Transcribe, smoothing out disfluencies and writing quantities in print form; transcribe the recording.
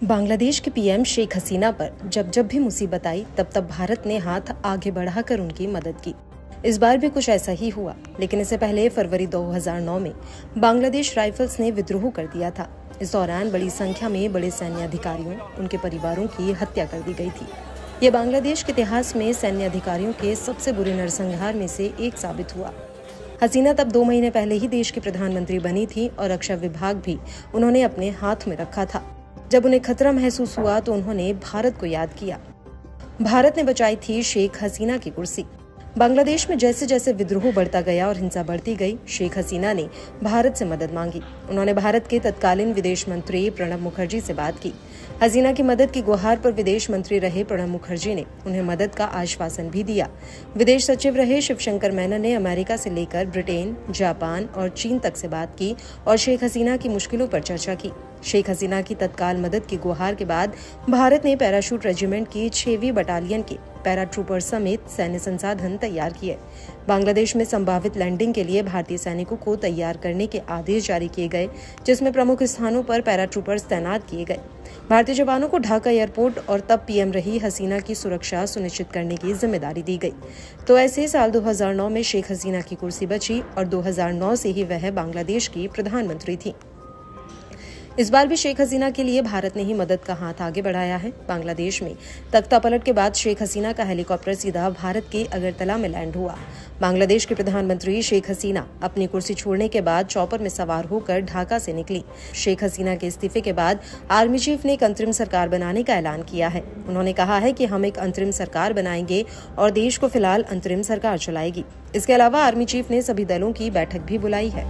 बांग्लादेश के पीएम शेख हसीना पर जब जब भी मुसीबत आई तब भारत ने हाथ आगे बढ़ाकर उनकी मदद की। इस बार भी कुछ ऐसा ही हुआ, लेकिन इससे पहले फरवरी 2009 में बांग्लादेश राइफल्स ने विद्रोह कर दिया था। इस दौरान बड़ी संख्या में बड़े सैन्य अधिकारियों, उनके परिवारों की हत्या कर दी गई थी। ये बांग्लादेश के इतिहास में सैन्य अधिकारियों के सबसे बुरे नरसंहार में से एक साबित हुआ। हसीना तब 2 महीने पहले ही देश की प्रधानमंत्री बनी थी और रक्षा विभाग भी उन्होंने अपने हाथ में रखा था। जब उन्हें खतरा महसूस हुआ तो उन्होंने भारत को याद किया। भारत ने बचाई थी शेख हसीना की कुर्सी। बांग्लादेश में जैसे जैसे विद्रोह बढ़ता गया और हिंसा बढ़ती गई, शेख हसीना ने भारत से मदद मांगी। उन्होंने भारत के तत्कालीन विदेश मंत्री प्रणब मुखर्जी से बात की। हसीना की मदद की गुहार पर विदेश मंत्री रहे प्रणब मुखर्जी ने उन्हें मदद का आश्वासन भी दिया। विदेश सचिव रहे शिवशंकर मेनन ने अमेरिका से लेकर ब्रिटेन, जापान और चीन तक से बात की और शेख हसीना की मुश्किलों पर चर्चा की। शेख हसीना की तत्काल मदद की गुहार के बाद भारत ने पैराशूट रेजिमेंट की 6वीं बटालियन के पैराट्रूपर समेत सैन्य संसाधन तैयार किए। बांग्लादेश में संभावित लैंडिंग के लिए भारतीय सैनिकों को तैयार करने के आदेश जारी किए गए, जिसमें प्रमुख स्थानों पर पैराट्रूपर्स तैनात किए गए। भारतीय जवानों को ढाका एयरपोर्ट और तब पीएम रही हसीना की सुरक्षा सुनिश्चित करने की जिम्मेदारी दी गई। तो ऐसे साल 2009 में शेख हसीना की कुर्सी बची और 2009 से ही वह बांग्लादेश की प्रधानमंत्री थी। इस बार भी शेख हसीना के लिए भारत ने ही मदद का हाथ आगे बढ़ाया है। बांग्लादेश में तख्ता पलट के बाद शेख हसीना का हेलीकॉप्टर सीधा भारत के अगरतला में लैंड हुआ। बांग्लादेश की प्रधानमंत्री शेख हसीना अपनी कुर्सी छोड़ने के बाद चॉपर में सवार होकर ढाका से निकली। शेख हसीना के इस्तीफे के बाद आर्मी चीफ ने एक अंतरिम सरकार बनाने का ऐलान किया है। उन्होंने कहा है कि हम एक अंतरिम सरकार बनाएंगे और देश को फिलहाल अंतरिम सरकार चलाएगी। इसके अलावा आर्मी चीफ ने सभी दलों की बैठक भी बुलाई है।